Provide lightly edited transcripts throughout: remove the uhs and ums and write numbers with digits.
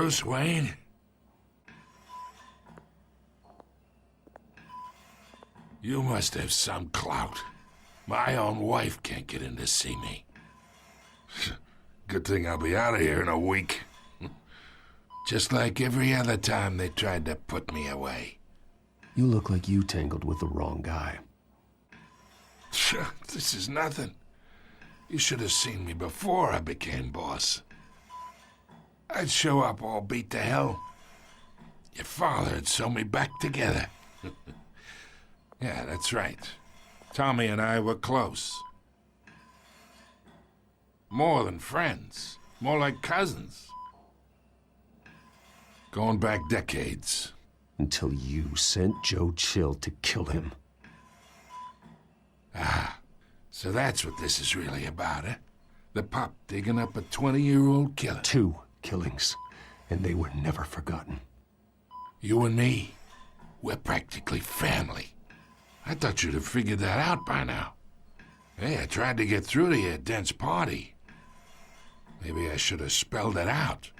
Bruce Wayne? You must have some clout. My own wife can't get in to see me. Good thing I'll be out of here in a week. Just like every other time they tried to put me away. You look like you tangled with the wrong guy. This is nothing. You should have seen me before I became boss. I'd show up all beat to hell. Your father had sewn me back together. Yeah, that's right. Tommy and I were close. More than friends. More like cousins. Going back decades. Until you sent Joe Chill to kill him. Ah, so that's what this is really about, eh? The pup digging up a 20-year-old killer. 2 killings, and they were never forgotten. You and me, we're practically family. I thought you'd have figured that out by now. Hey, I tried to get through to your dense party. Maybe I should have spelled it out.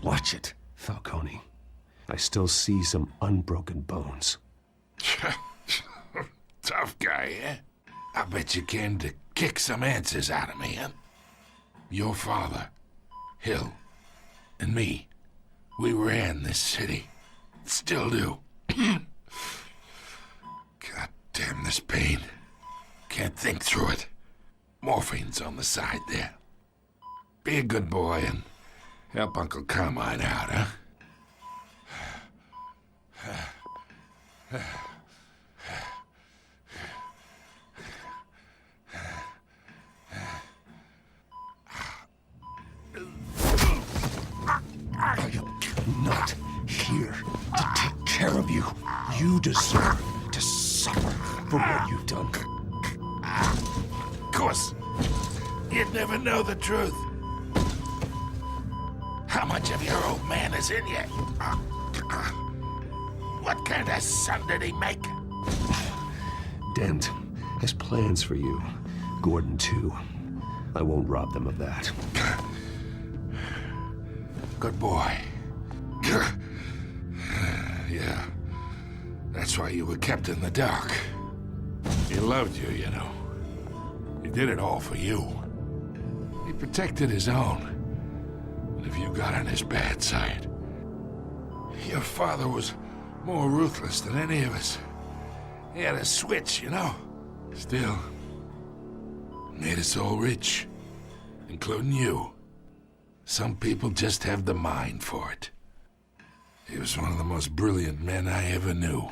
Watch it, Falcone. I still see some unbroken bones. Tough guy, eh? I bet you came to kick some answers out of me, huh? Your father, Hill, and me, we ran this city. Still do. God damn this pain. Can't think through it. Morphine's on the side there. Be a good boy and help Uncle Carmine out, huh? I am not here to take care of you. You deserve to suffer for what you've done. Of course. You'd never know the truth. How much of your old man is in you? What kind of son did he make? Dent has plans for you. Gordon, too. I won't rob them of that. Good boy. Yeah. That's why you were kept in the dark. He loved you, you know. He did it all for you. He protected his own. And if you got on his bad side, your father was more ruthless than any of us. He had a switch, you know. Still, made us all rich, including you. Some people just have the mind for it. He was one of the most brilliant men I ever knew.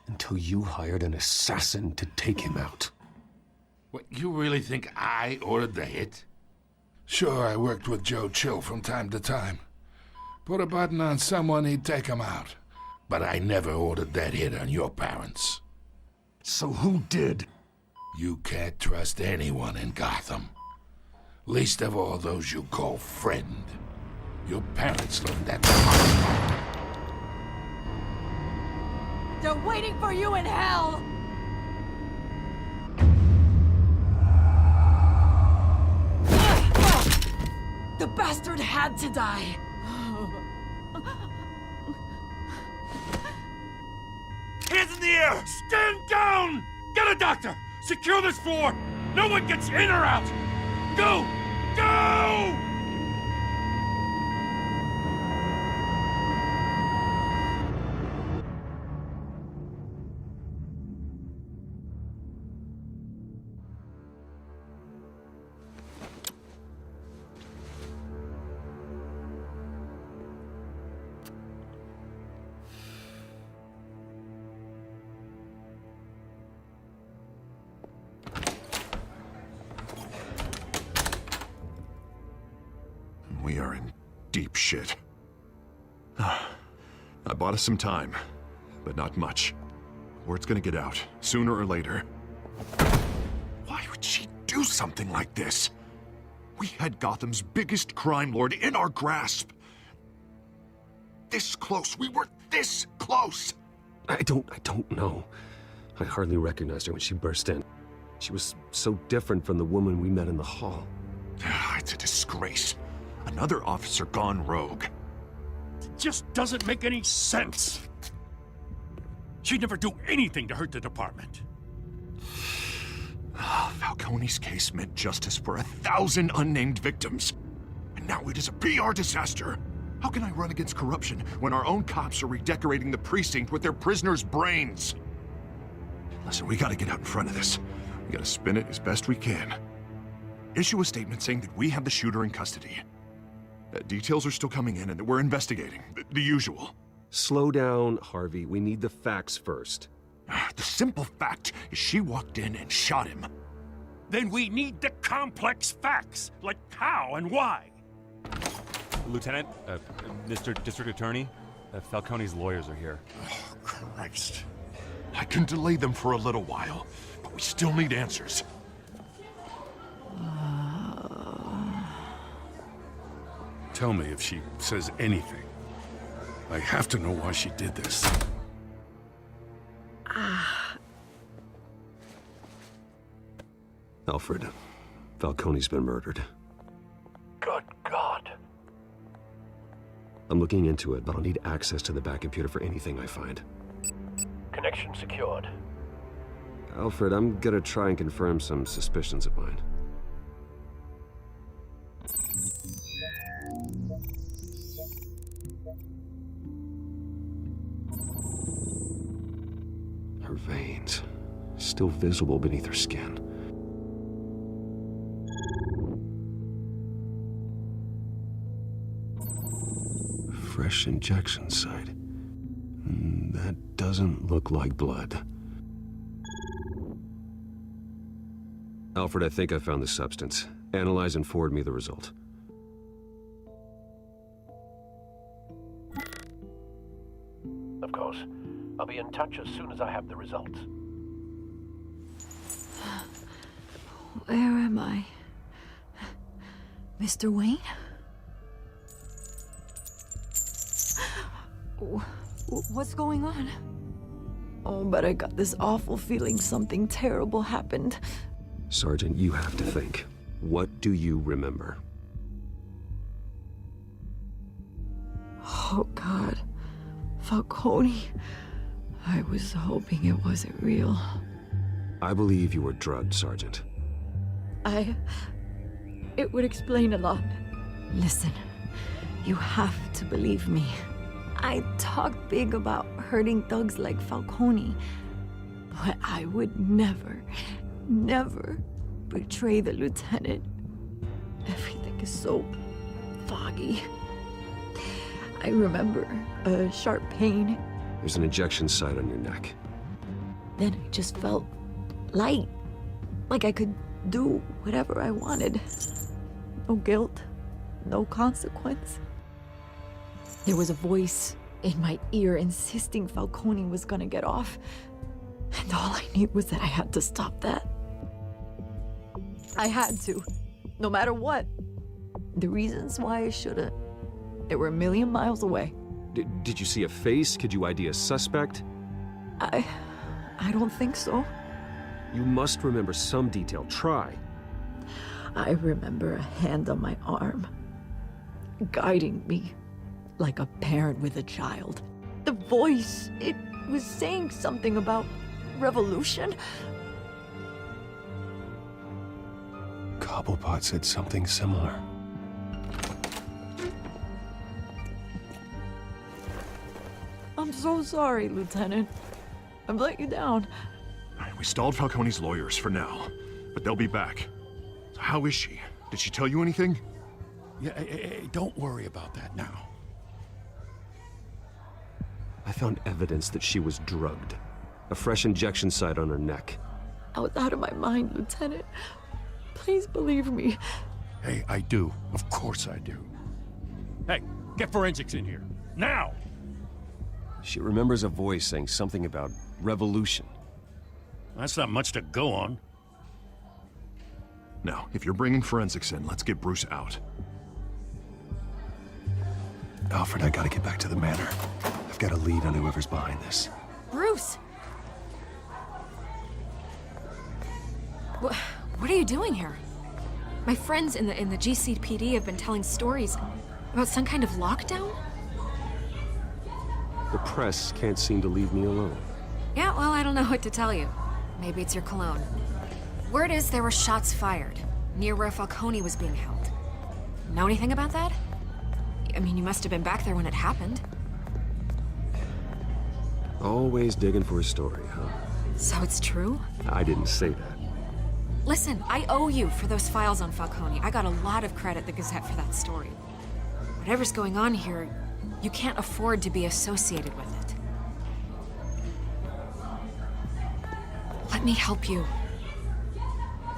Until you hired an assassin to take him out. What, you really think I ordered the hit? Sure, I worked with Joe Chill from time to time. Put a button on someone, he'd take him out. But I never ordered that hit on your parents. So who did? You can't trust anyone in Gotham. Least of all those you call friend. Your parents learned that. They're waiting for you in hell! The bastard had to die! Hands in the air! Stand down! Get a doctor! Secure this floor! No one gets in or out! Go! Go! We are in deep shit. I bought us some time, but not much. Word's gonna get out, sooner or later. Why would she do something like this? We had Gotham's biggest crime lord in our grasp. This close, we were this close! I don't know. I hardly recognized her when she burst in. She was so different from the woman we met in the hall. It's a disgrace. Another officer gone rogue. just doesn't make any sense. She'd never do anything to hurt the department. Falcone's case meant justice for 1,000 unnamed victims. And now it is a PR disaster. How can I run against corruption when our own cops are redecorating the precinct with their prisoners' brains? Listen, we gotta get out in front of this. We gotta spin it as best we can. Issue a statement saying that we have the shooter in custody. Details are still coming in and that we're investigating. The usual. Slow down, Harvey. We need the facts first. The simple fact is she walked in and shot him. Then we need the complex facts, like how and why. Lieutenant, Mr. District Attorney, Falcone's lawyers are here. Oh, Christ. I can delay them for a little while, but we still need answers. Tell me if she says anything. I have to know why she did this. Alfred, Falcone's been murdered. Good God. I'm looking into it, but I'll need access to the back computer for anything I find. Connection secured. Alfred, I'm gonna try and confirm some suspicions of mine. Her veins, still visible beneath her skin. Fresh injection site. That doesn't look like blood. Alfred, I think I found the substance. Analyze and forward me the result. Of course. I'll be in touch as soon as I have the results. Where am I? Mr. Wayne? What's going on? Oh, but I got this awful feeling something terrible happened. Sergeant, you have to think. What do you remember? Oh, God. Falcone. I was hoping it wasn't real. I believe you were drugged, Sergeant. It would explain a lot. Listen, you have to believe me. I talked big about hurting thugs like Falcone, but I would never betray the lieutenant. Everything is so foggy. I remember a sharp pain. There's an injection site on your neck. Then I just felt light, like I could do whatever I wanted. No guilt, no consequence. There was a voice in my ear insisting Falcone was gonna get off. And all I knew was that I had to stop that. I had to, no matter what. The reasons why I shouldn't, they were a million miles away. Did you see a face? Could you ID a suspect? I don't think so. You must remember some detail. Try. I remember a hand on my arm, guiding me like a parent with a child. The voice, it was saying something about revolution. Cobblepot said something similar. I'm so sorry, Lieutenant. I've let you down. We stalled Falcone's lawyers for now, but they'll be back. So how is she? Did she tell you anything? Yeah, don't worry about that now. I found evidence that she was drugged. A fresh injection site on her neck. I was out of my mind, Lieutenant. Please believe me. Hey, I do. Of course I do. Hey, get forensics in here. Now! She remembers a voice saying something about revolution. That's not much to go on. Now, if you're bringing forensics in, let's get Bruce out. Alfred, I gotta get back to the manor. I've got a lead on whoever's behind this. Bruce! What are you doing here? My friends in the GCPD have been telling stories about some kind of lockdown? The press can't seem to leave me alone. Yeah, well, I don't know what to tell you. Maybe it's your cologne. Word is there were shots fired near where Falcone was being held. Know anything about that? I mean, you must have been back there when it happened. Always digging for a story, huh? So it's true? I didn't say that. Listen, I owe you for those files on Falcone. I got a lot of credit at the Gazette for that story. Whatever's going on here, you can't afford to be associated with it. Let me help you.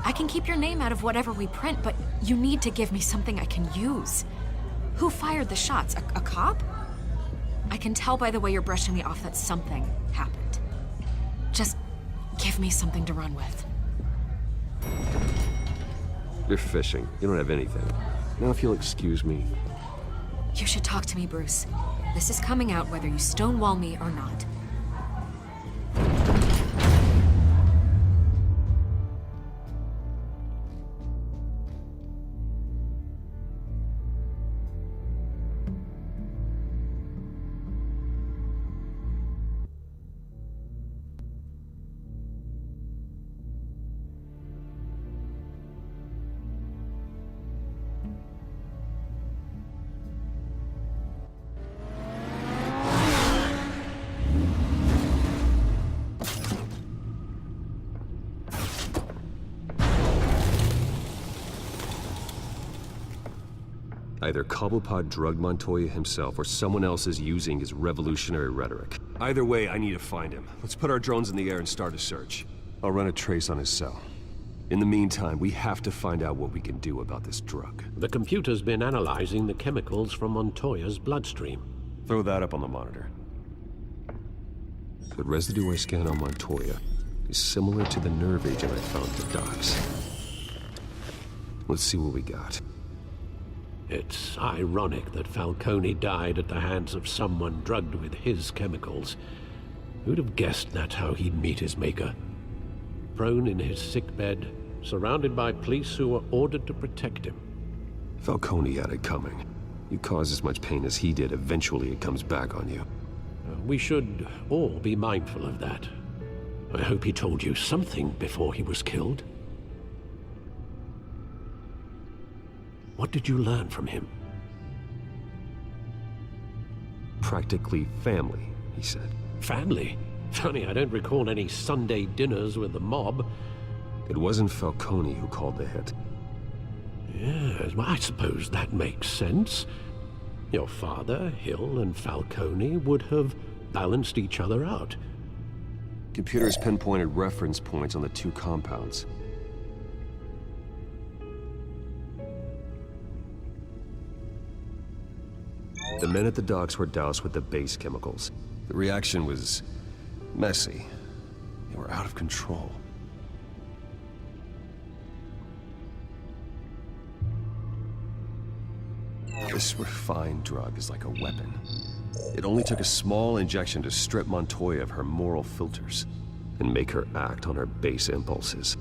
I can keep your name out of whatever we print, but you need to give me something I can use. Who fired the shots? A cop? I can tell by the way you're brushing me off that something happened. Just give me something to run with. You're fishing. You don't have anything. Now, if you'll excuse me. You should talk to me, Bruce. This is coming out whether you stonewall me or not. Either Cobblepot drugged Montoya himself, or someone else is using his revolutionary rhetoric. Either way, I need to find him. Let's put our drones in the air and start a search. I'll run a trace on his cell. In the meantime, we have to find out what we can do about this drug. The computer's been analyzing the chemicals from Montoya's bloodstream. Throw that up on the monitor. The residue I scanned on Montoya is similar to the nerve agent I found at the docks. Let's see what we got. It's ironic that Falcone died at the hands of someone drugged with his chemicals. Who'd have guessed that's how he'd meet his maker? Prone in his sickbed, surrounded by police who were ordered to protect him. Falcone had it coming. You cause as much pain as he did, eventually it comes back on you. We should all be mindful of that. I hope he told you something before he was killed. What did you learn from him? Practically family, he said. Family? Funny, I don't recall any Sunday dinners with the mob. It wasn't Falcone who called the hit. Yes, well, I suppose that makes sense. Your father, Hill, and Falcone would have balanced each other out. Computers pinpointed reference points on the two compounds. The men at the docks were doused with the base chemicals. The reaction was messy. They were out of control. This refined drug is like a weapon. It only took a small injection to strip Montoya of her moral filters and make her act on her base impulses.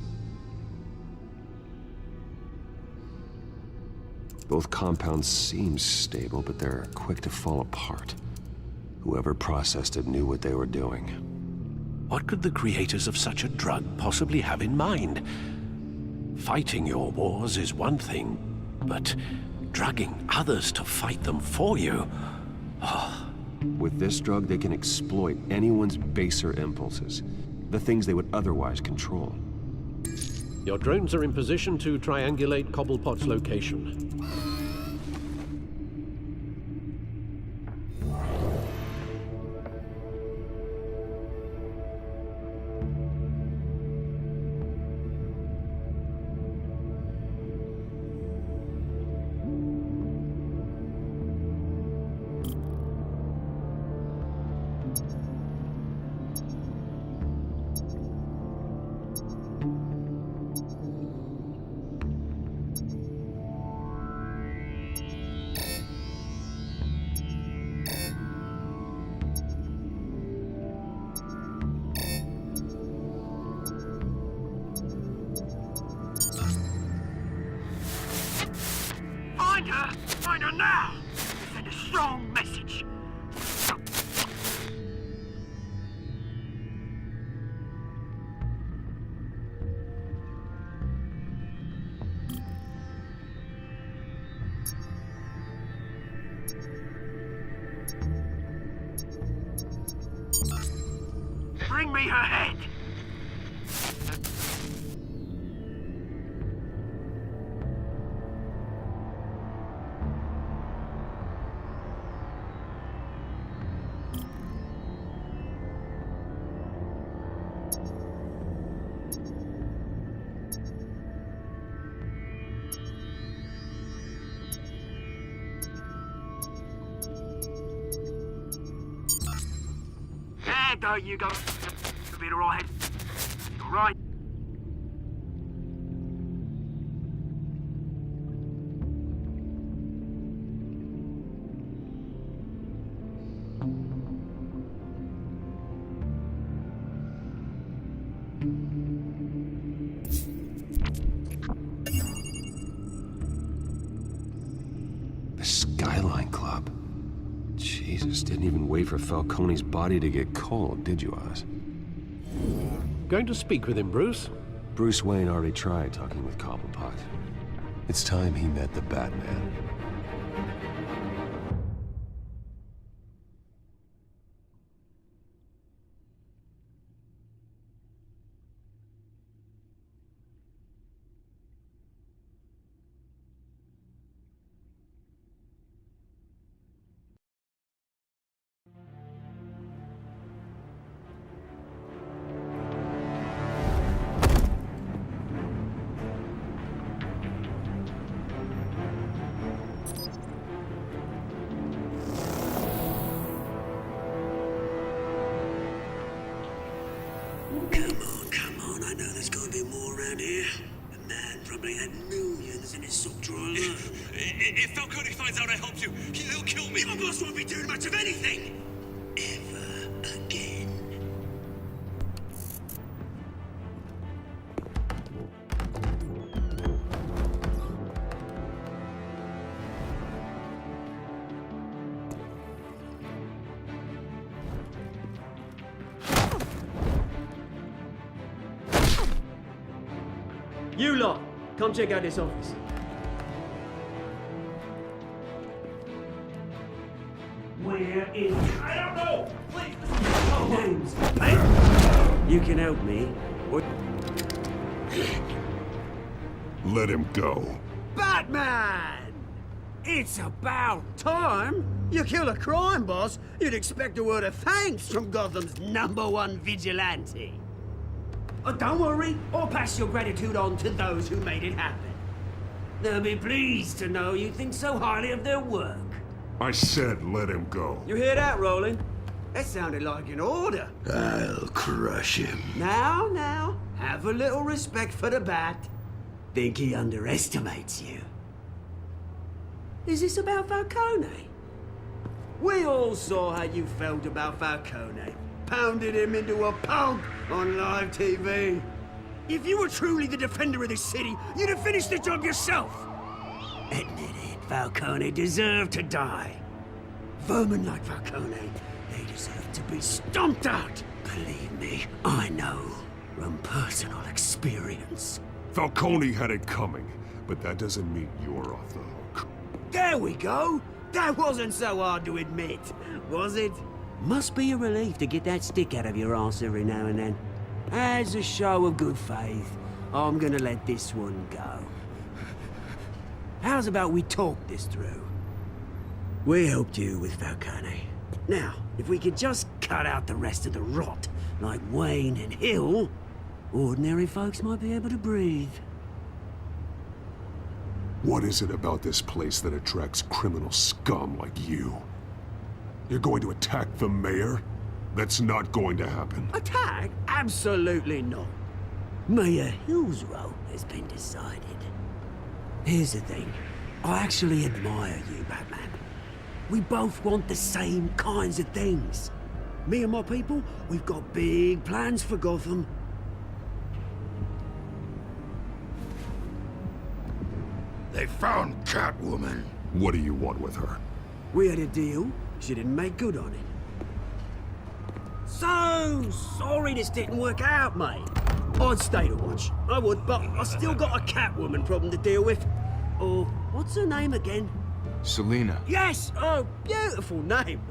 Both compounds seem stable, but they're quick to fall apart. Whoever processed it knew what they were doing. What could the creators of such a drug possibly have in mind? Fighting your wars is one thing, but drugging others to fight them for you? With this drug, they can exploit anyone's baser impulses, the things they would otherwise control. Your drones are in position to triangulate Cobblepot's location. bring me her head! There you go. You'll be all right. All right. The Skyline Club. Jesus, didn't even wait for Falcone's body to get cold, did you, Oz? Going to speak with him, Bruce? Bruce Wayne already tried talking with Cobblepot. It's time he met the Batman. Come on, I know there's gonna be more around here. The man probably had millions in his sock drawer alone. If Falcone finds out I helped you, he'll kill me. Your boss won't be doing much of anything! Ever again. You lot, come check out this office. Where is... I don't know! Please! Names, mate? You can help me. Or... Let him go. Batman! It's about time. You kill a crime boss, you'd expect a word of thanks from Gotham's #1 vigilante. Oh, don't worry, I'll pass your gratitude on to those who made it happen. They'll be pleased to know you think so highly of their work. I said let him go. You hear that, Roland? That sounded like an order. I'll crush him. Now, have a little respect for the Bat. Think he underestimates you. Is this about Falcone? We all saw how you felt about Falcone. Pounded him into a pulp on live TV. If you were truly the defender of this city, you'd have finished the job yourself. Admit it, Falcone deserved to die. Vermin like Falcone, they deserve to be stomped out. Believe me, I know from personal experience. Falcone had it coming, but that doesn't mean you're off the hook. There we go. That wasn't so hard to admit, was it? Must be a relief to get that stick out of your arse every now and then. As a show of good faith, I'm gonna let this one go. How's about we talk this through? We helped you with Falcone. Now, if we could just cut out the rest of the rot, like Wayne and Hill, ordinary folks might be able to breathe. What is it about this place that attracts criminal scum like you? You're going to attack the mayor? That's not going to happen. Attack? Absolutely not. Mayor Hill's role has been decided. Here's the thing. I actually admire you, Batman. We both want the same kinds of things. Me and my people, we've got big plans for Gotham. They found Catwoman. What do you want with her? We had a deal. She didn't make good on it. So sorry this didn't work out, mate. I'd stay to watch. I would, but I still got a Catwoman problem to deal with. Oh, what's her name again? Selina. Yes! Oh, beautiful name.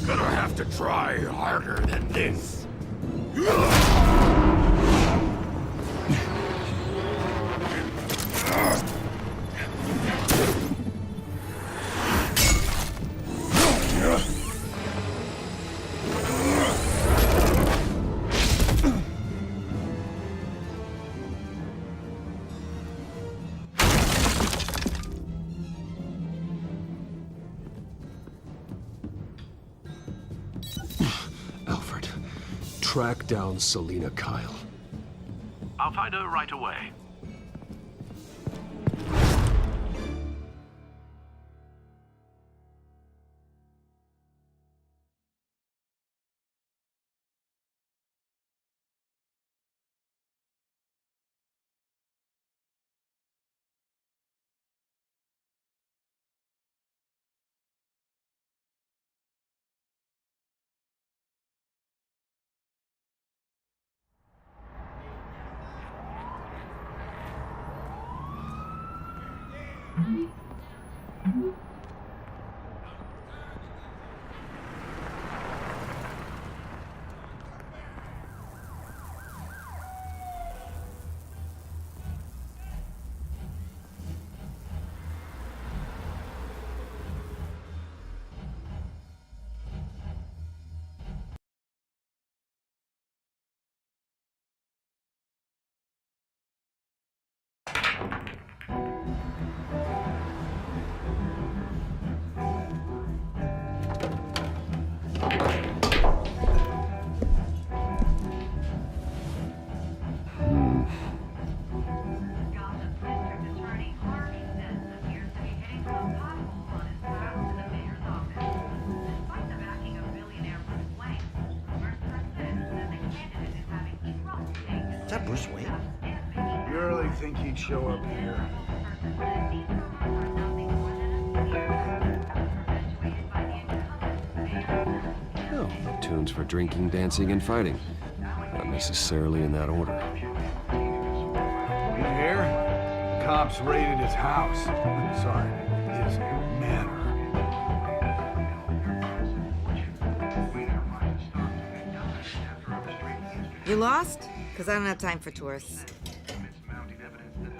Gonna have to try harder than this. Alfred, track down Selina Kyle. I'll find her right away. Is that Bruce Wayne? You really think he'd show up here? Oh, tunes for drinking, dancing, and fighting. Not necessarily in that order. You hear? Cops raided his house. Sorry, his manor. You lost? Because I don't have time for tourists.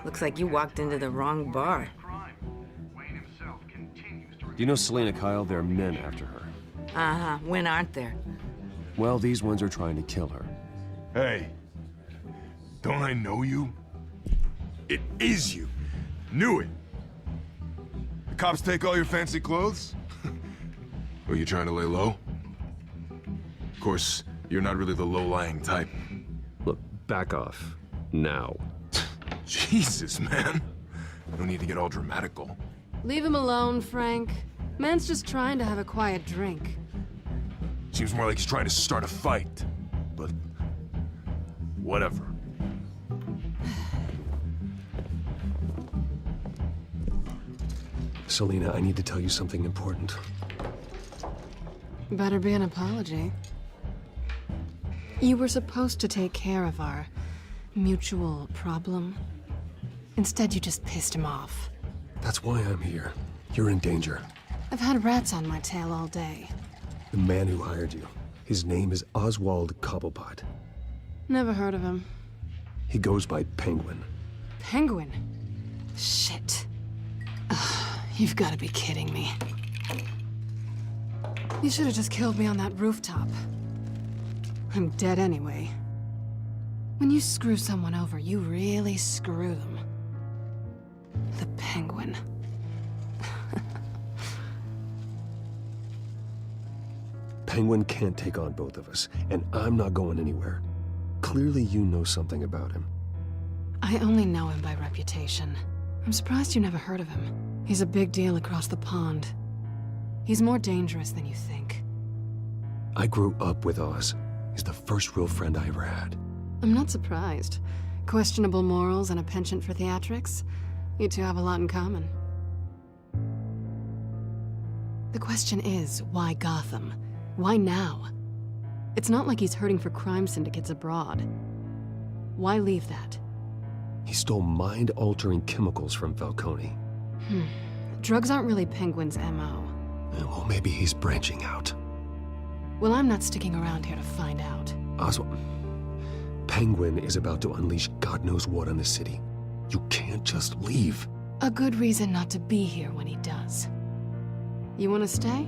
Looks like you walked into the wrong bar. Do you know Selina Kyle? There are men after her. Uh-huh. When aren't there? Well, these ones are trying to kill her. Hey, don't I know you? It is you. Knew it. The cops take all your fancy clothes? Were you trying to lay low? Of course, you're not really the low-lying type. Look, back off. Now. Jesus, man. No need to get all dramatical. Leave him alone, Frank. Man's just trying to have a quiet drink. Seems more like he's trying to start a fight. But... whatever. Selina, I need to tell you something important. Better be an apology. You were supposed to take care of our mutual problem. Instead, you just pissed him off. That's why I'm here. You're in danger. I've had rats on my tail all day. The man who hired you. His name is Oswald Cobblepot. Never heard of him. He goes by Penguin. Penguin? Shit. Ugh, you've got to be kidding me. You should have just killed me on that rooftop. I'm dead anyway. When you screw someone over, you really screw them. The Penguin. Penguin can't take on both of us, and I'm not going anywhere. Clearly you know something about him. I only know him by reputation. I'm surprised you never heard of him. He's a big deal across the pond. He's more dangerous than you think. I grew up with Oz. He's the first real friend I ever had. I'm not surprised. Questionable morals and a penchant for theatrics. You two have a lot in common. The question is, why Gotham? Why now? It's not like he's hurting for crime syndicates abroad. Why leave that? He stole mind-altering chemicals from Falcone. Drugs aren't really Penguin's MO. Well, maybe he's branching out. Well, I'm not sticking around here to find out. Oswald, Penguin is about to unleash God knows what on the city. You can't just leave. A good reason not to be here when he does. You want to stay?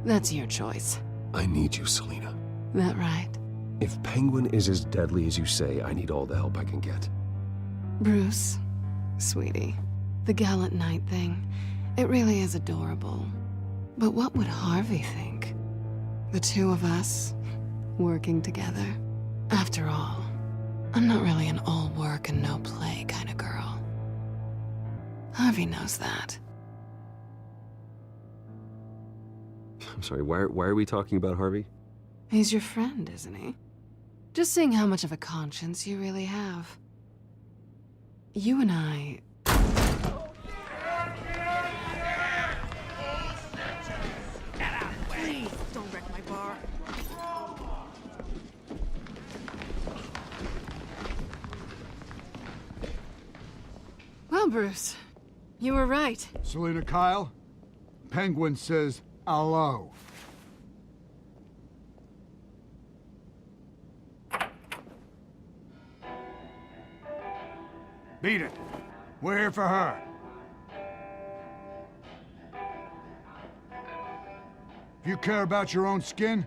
That's your choice. I need you, Selina. That right? If Penguin is as deadly as you say, I need all the help I can get. Bruce, sweetie, the gallant knight thing, it really is adorable. But what would Harvey think? The two of us, working together. After all, I'm not really an all work and no play kind of girl. Harvey knows that. I'm sorry, why are we talking about Harvey? He's your friend, isn't he? Just seeing how much of a conscience you really have. You and I... Please, don't wreck my bar. Well, Bruce, you were right. Selina Kyle, Penguin says hello. Beat it. We're here for her. If you care about your own skin,